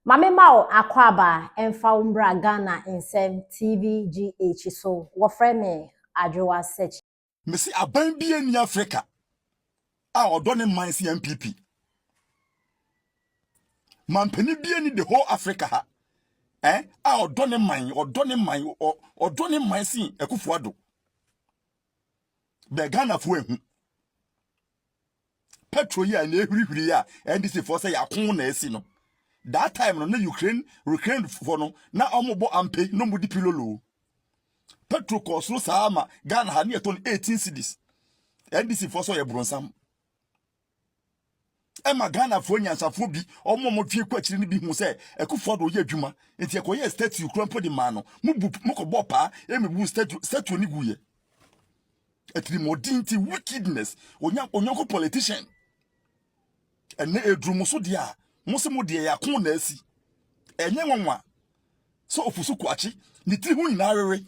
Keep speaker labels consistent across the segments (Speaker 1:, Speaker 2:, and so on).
Speaker 1: Mame Mao Akwaba Emfa Umbra Ghana Nsem TVGH so wofre me Adwoa search.
Speaker 2: Mesi aban bia ni Africa a odo ne man si MPP. Mampani bia ni the whole Africa ha. A odo ne man si Akuffo Addo. Be Ghana fo ehu. Petro ya na ehurihuri ya NDC for say yakon na esi no. That time no na Ukraine for no na omobo ampe no mudi pilolo. Petro kosro sama Ghana ha ne ton 18 cities. NDC for so ye bronsam. Emma Ghana for nyansafo bi omo twie kwachiri ni bi hu se Akuffo Addo ye adwuma enti ekoye statue krampo di man no mukobo pa emebu statue ni guye etri modinti wickedness onyako politician ene edrumu so dia musimo dia yakon na asi enye nwanwa so ofusu kwachi ni tiri hu nyina awewe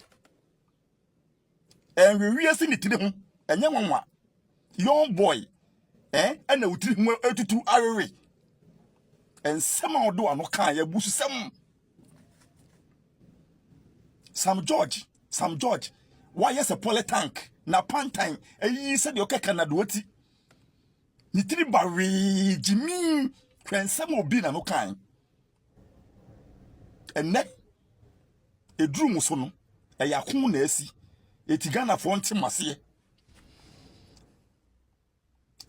Speaker 2: enwewie si ni tiri hu enye nwanwa young boy ena utiri hu etutu awewe ensema odo ano kan ya busu sem Sam George why yes a polytank na pantine eyi se de okeka na do oti ni tiri bare jimi kwensem obi na no kan enne eduru muso no yakon na asi eti Ghana fo ntemase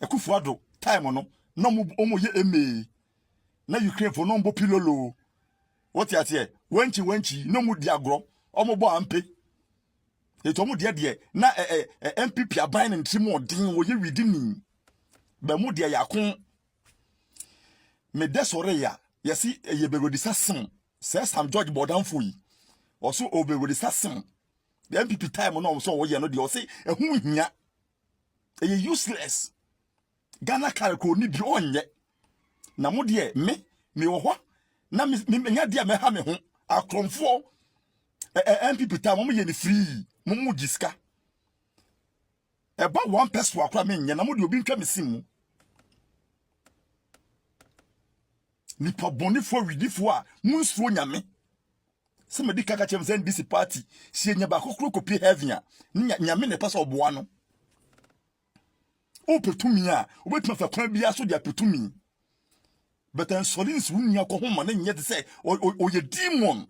Speaker 2: Akuffo Addo time no no mo ye eme na Ukraine fo no mbo pilolo what ya tie wenchi no mu diagro omobo ampe eto mu de na MPP aban na ntimo odin wo ye widini ba mu de yakon me desore ya yesi ye begodi sasem se Sam George bodanfo yi oso obegodi sasem the MPP time no so wo ye no de o se ehu hia eye useless Ghana karako ni bi onye na mu de me wo ho na me nya de me ha me ho akromfo MPP time mo ye ni free mo giska eba one person akwa me nya na mo de obi ntwa mesim ni pa bonifo widifo a munsuo nyame se me di kaka chem zen this party sie nya ba kokro kopi heaven a nyame ne pesa oboa no o petumi a obetuma fa kwan bia so dia petumi but en solins wunya ko homa na nya de se o ye demon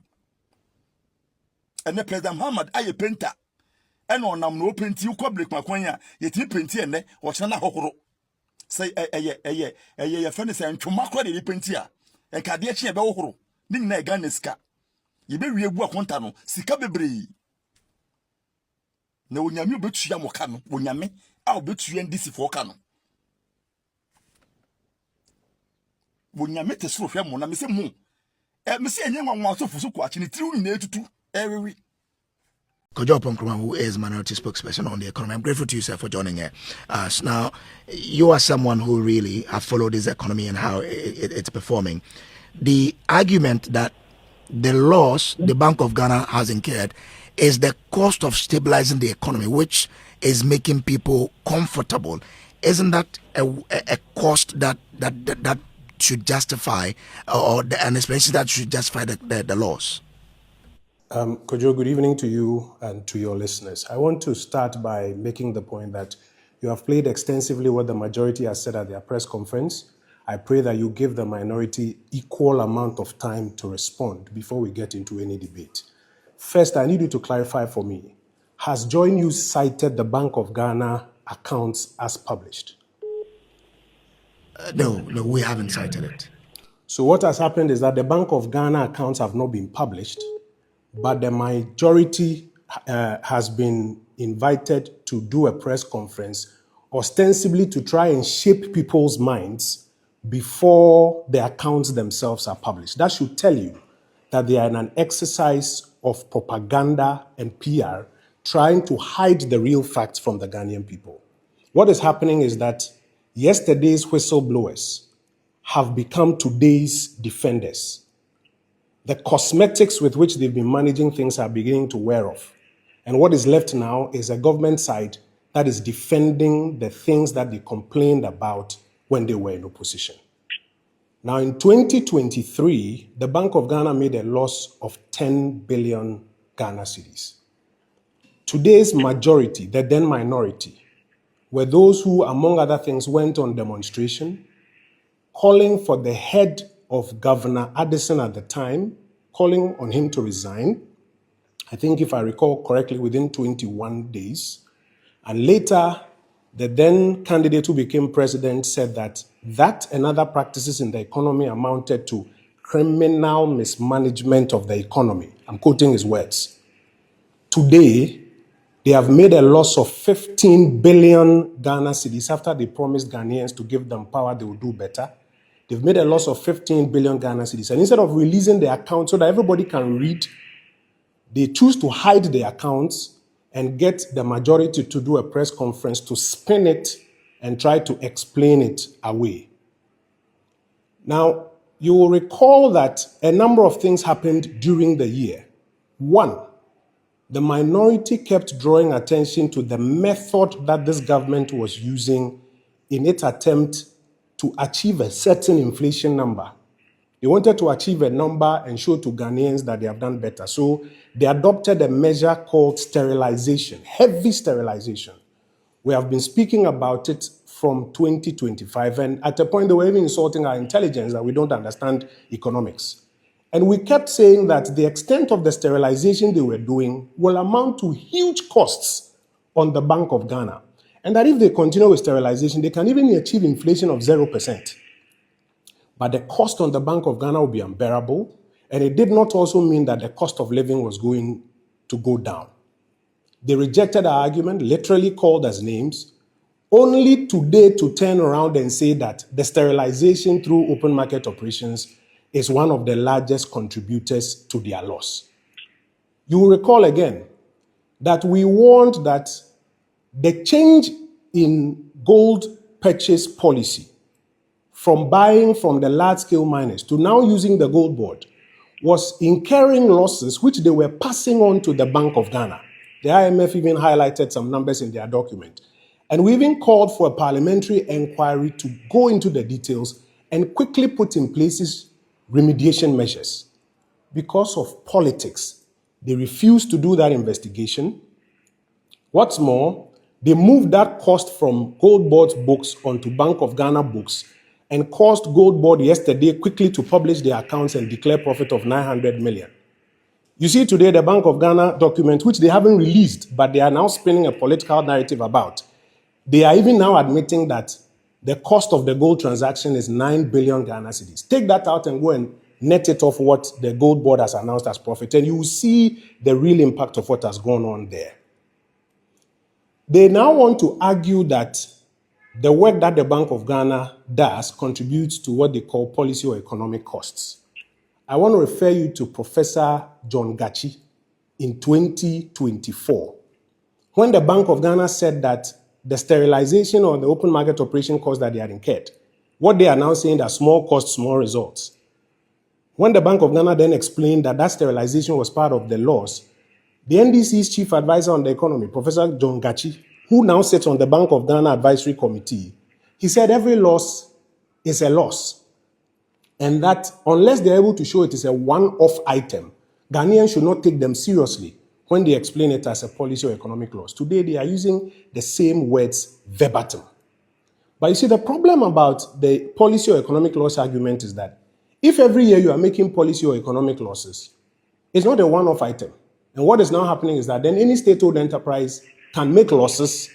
Speaker 2: ene president Muhammad aye penta ene onam no penti ukwa break makwan a yetini penti ene o chana hokoro say ye fene say ntwoma kro de penti a enkade e chie be wohoro ni nyina e Ghana sika ye be wie gu akonta no sika bebre na onyame obetua mo ka no onyame a obetua ndisi fo ka no onyame tesoro hwe mo na me se mu me se enye nwanwa so fusu kwa chi ni tiri nyina etutu ewewi
Speaker 3: Kojo Pomkroma, who is minority spokesperson on the economy. I'm grateful to you, sir, for joining us. Now, you are someone who really have followed this economy and how it's performing. The argument that the loss the Bank of Ghana has incurred is the cost of stabilizing the economy, which is making people comfortable. Isn't that a cost that should justify, or an explanation that should justify the loss?
Speaker 4: Kojo, good evening to you and to your listeners. I want to start by making the point that you have played extensively what the majority has said at their press conference. I pray that you give the minority equal amount of time to respond before we get into any debate. First, I need you to clarify for me. Has Joy News cited the Bank of Ghana accounts as published?
Speaker 3: No, we haven't cited it.
Speaker 4: So what has happened is that the Bank of Ghana accounts have not been published, but the majority has been invited to do a press conference, ostensibly to try and shape people's minds before the accounts themselves are published. That should tell you that they are in an exercise of propaganda and PR, trying to hide the real facts from the Ghanaian people. What is happening is that yesterday's whistleblowers have become today's defenders. The cosmetics with which they've been managing things are beginning to wear off. And what is left now is a government side that is defending the things that they complained about when they were in opposition. Now, in 2023, the Bank of Ghana made a loss of 10 billion Ghana cedis. Today's majority, the then minority, were those who, among other things, went on demonstration, calling for the head of Governor Addison at the time, calling on him to resign. I think, if I recall correctly, within 21 days. And later, the then candidate who became president said that and other practices in the economy amounted to criminal mismanagement of the economy. I'm quoting his words. Today, they have made a loss of 15 billion Ghana cedis after they promised Ghanaians to give them power, they will do better. They've made a loss of 15 billion Ghana cedis. And instead of releasing the account so that everybody can read, they choose to hide the accounts and get the majority to do a press conference to spin it and try to explain it away. Now, you will recall that a number of things happened during the year. One, the minority kept drawing attention to the method that this government was using in its attempt to achieve a certain inflation number. They wanted to achieve a number and show to Ghanaians that they have done better. So they adopted a measure called sterilization, heavy sterilization. We have been speaking about it from 2025, and at a point they were even insulting our intelligence that we don't understand economics. And we kept saying that the extent of the sterilization they were doing will amount to huge costs on the Bank of Ghana. And that if they continue with sterilization, they can even achieve inflation of 0%. But the cost on the Bank of Ghana will be unbearable, and it did not also mean that the cost of living was going to go down. They rejected our argument, literally called us names, only today to turn around and say that the sterilization through open market operations is one of the largest contributors to their loss. You will recall again that we warned that the change in gold purchase policy from buying from the large-scale miners to now using the gold board was incurring losses which they were passing on to the Bank of Ghana. The IMF even highlighted some numbers in their document. And we even called for a parliamentary inquiry to go into the details and quickly put in place remediation measures. Because of politics, they refused to do that investigation. What's more, they moved that cost from Gold Board's books onto Bank of Ghana books and caused Gold Board yesterday quickly to publish their accounts and declare profit of 900 million. You see today the Bank of Ghana document, which they haven't released, but they are now spinning a political narrative about. They are even now admitting that the cost of the gold transaction is 9 billion Ghana cedis. Take that out and go and net it off what the Gold Board has announced as profit, and you will see the real impact of what has gone on there. They now want to argue that the work that the Bank of Ghana does contributes to what they call policy or economic costs. I want to refer you to Professor John Gachi in 2024, when the Bank of Ghana said that the sterilization or the open market operation costs that they had incurred, what they are now saying that small costs, small results. When the Bank of Ghana then explained that that sterilization was part of the loss, the NDC's chief advisor on the economy, Professor John Gachi, who now sits on the Bank of Ghana Advisory Committee, he said every loss is a loss. And that unless they're able to show it is a one-off item, Ghanaians should not take them seriously when they explain it as a policy or economic loss. Today, they are using the same words verbatim. But you see, the problem about the policy or economic loss argument is that if every year you are making policy or economic losses, it's not a one-off item. And what is now happening is that then any state-owned enterprise can make losses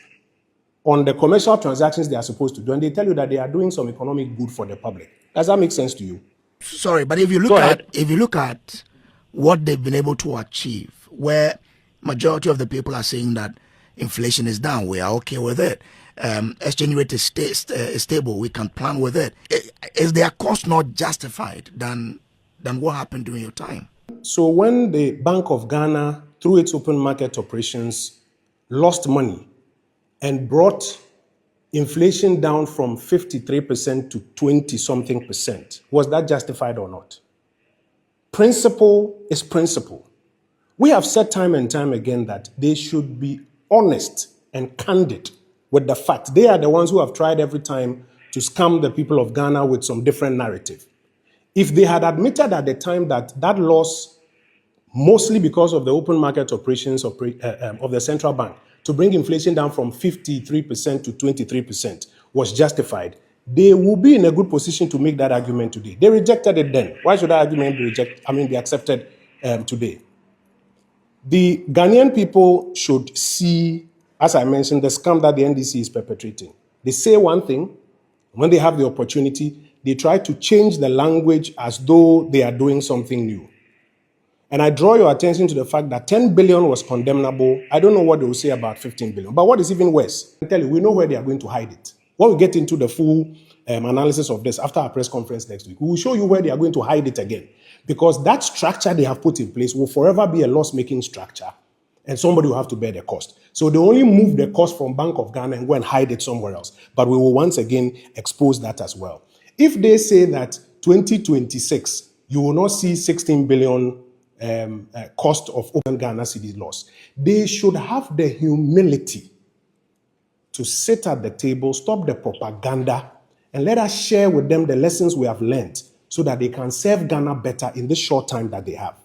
Speaker 4: on the commercial transactions they are supposed to do, and they tell you that they are doing some economic good for the public. Does that make sense to you?
Speaker 3: Sorry, but if you look at what they've been able to achieve, where majority of the people are saying that inflation is down, we are okay with it. Exchange rate is stable, we can plan with it. Is their cost not justified than what happened during your time?
Speaker 4: So when the Bank of Ghana, through its open market operations, lost money and brought inflation down from 53% to 20-something%, was that justified or not? Principle is principle. We have said time and time again that they should be honest and candid with the fact. They are the ones who have tried every time to scam the people of Ghana with some different narrative. If they had admitted at the time that that loss, mostly because of the open market operations of the central bank, to bring inflation down from 53% to 23% was justified, they will be in a good position to make that argument today. They rejected it then. Why should that argument be accepted today? The Ghanaian people should see, as I mentioned, the scam that the NDC is perpetrating. They say one thing, when they have the opportunity, they try to change the language as though they are doing something new. And I draw your attention to the fact that 10 billion was condemnable. I don't know what they will say about 15 billion. But what is even worse, I tell you, we know where they are going to hide it. When we get into the full analysis of this after our press conference next week, we will show you where they are going to hide it again. Because that structure they have put in place will forever be a loss-making structure. And somebody will have to bear the cost. So they only move the cost from Bank of Ghana and go and hide it somewhere else. But we will once again expose that as well. If they say that 2026, you will not see 16 billion cost of open Ghana cedi loss, they should have the humility to sit at the table, stop the propaganda, and let us share with them the lessons we have learned so that they can serve Ghana better in this short time that they have.